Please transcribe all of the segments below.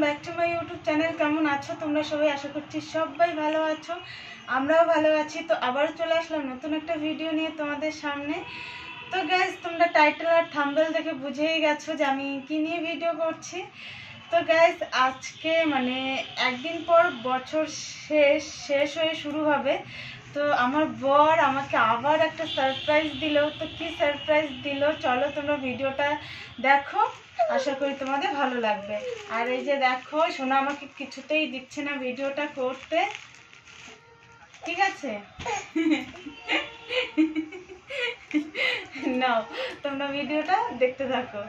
Back to my YouTube channel. কেমন আছো তোমরা সবাই? আশা করছি সবাই ভালো আছো, আমরাও ভালো আছি। তো আবারও চলে আসলাম নতুন একটা ভিডিও নিয়ে তোমাদের সামনে। তো গাইজ, তোমরা টাইটেল আর থাম্বনেল দেখে বুঝেই গেছো যে আমি কি নিয়ে ভিডিও করছি। তো গাইজ, আজকে মানে একদিন পর বছর শেষ হয়ে শুরু হবে। তো আমার বর আমাকে আবার একটা সারপ্রাইজ দিল। তো কি সারপ্রাইজ দিল চলো তোমরা ভিডিওটা দেখো, আশা করি তোমাদের ভালো লাগবে। আর এই যে দেখো, সোনা আমাকে কিছুতেই দিচ্ছে না ভিডিওটা করতে, ঠিক আছে? নাও, তোমরা ভিডিওটা দেখতে থাকো।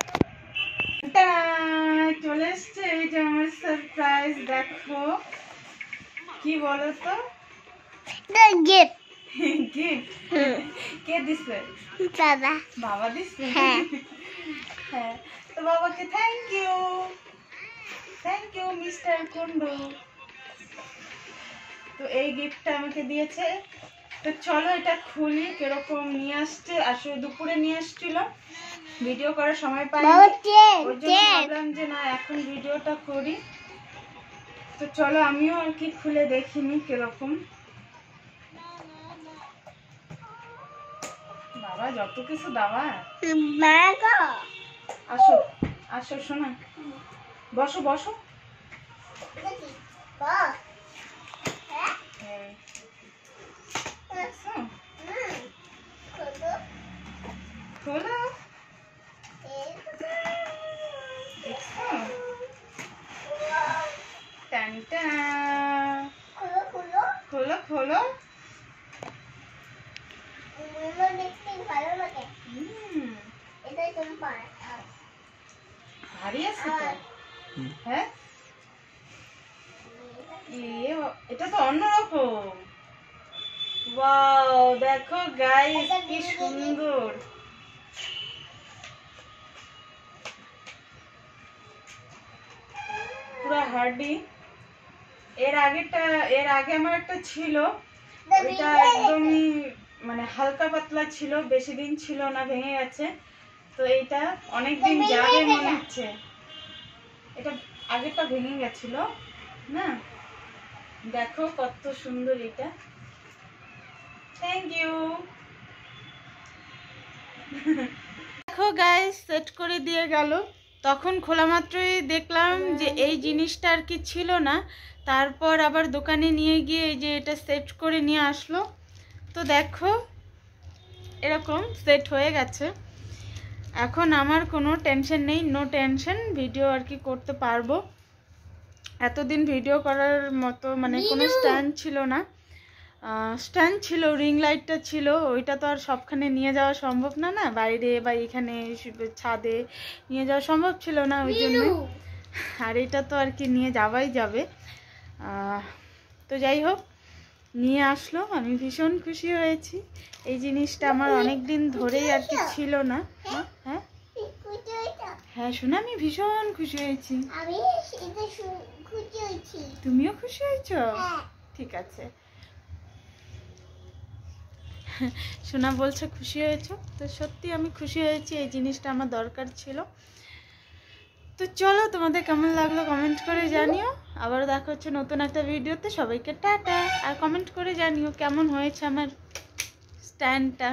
চলে এসছে এই যে আমার সারপ্রাইজ। দেখো কি বলো তো, গিফট গিফট কে দিছে? দাদা। বাবা দিছে? হ্যাঁ। হ্যাঁ, তো বাবাকে থ্যাংক ইউ মিস্টার কুন্ডু। তো এই গিফটটা আমাকে দিয়েছে। তো চলো এটা খুলি, কিরকম নিয়ে আসছে। আসলে দুপুরে নিয়ে আসছিল, ভিডিও করার সময় পাইনি, ওর জন্য ভাবলাম যে না এখন ভিডিওটা করি। তো চলো আমিও আর কি খুলে দেখিনি কিরকম। বাবা যত কিছু দাওয়া। আসো আসো শোনা, বসো বসো। খোলো, দেখছো? টানটা খোলো খোলো। ভারী আছে তো। হ্যাঁ, এটা তো অন্যরকম। ওয়াও, দেখো গাইস কি সুন্দর। পুরো হার্ডি। এর আগে আমার একটা ছিল, এটা একদমই মানে হালকা পাতলা ছিল, বেশি দিন ছিল না, ভেঙে গেছে। তো এইটা অনেকদিন যাবে মনে হচ্ছে। এটা আগেরটা ভেঙে গেছিল না। দেখো কত সুন্দর এটা। Thank you. দেখো গাইস, সেট করে দিয়ে গেল। তখন খোলা মাত্রই দেখলাম যে এই জিনিসটা আর কি ছিল না। তারপর আবার দোকানে নিয়ে গিয়ে এই যে এটা সেট করে নিয়ে আসলো। তো দেখো এরকম সেট হয়ে গেছে। এখন আমার কোনো টেনশন নেই, নো টেনশন, ভিডিও আর কি করতে পারবো। এতদিন ভিডিও করার মতো মানে কোনো স্ট্যান্ড ছিল না। স্ট্যান্ড ছিল, রিং লাইটটা ছিল, ওইটা তো আর সবখানে নিয়ে যাওয়া সম্ভব না, না বাইরে বা এখানে ছাদে নিয়ে যাওয়া সম্ভব ছিল না, ওই জন্য। আর এটা তো আর কি নিয়ে যাওয়াই যাবে। তো যাই হোক, নিয়ে আসলো, আমি ভীষণ খুশি হয়েছি। এই জিনিসটা আমার অনেক দিন ধরেই আর কি ছিল না। হ্যাঁ হ্যাঁ শোনা, আমি ভীষণ খুশি হয়েছি। তুমিও খুশি হয়েছো? ঠিক আছে। সোনা বলছে খুশি হয়েছো, তো সত্যি আমি খুশি হয়েছি, এই জিনিসটা আমার দরকার ছিল। তো চলো, তোমাদের কেমন লাগলো কমেন্ট করে জানিও। আবার দেখা হচ্ছে নতুন একটা ভিডিওতে। সবাইকে টাটা। আর কমেন্ট করে জানিও কেমন হয়েছে আমার স্ট্যান্ডটা।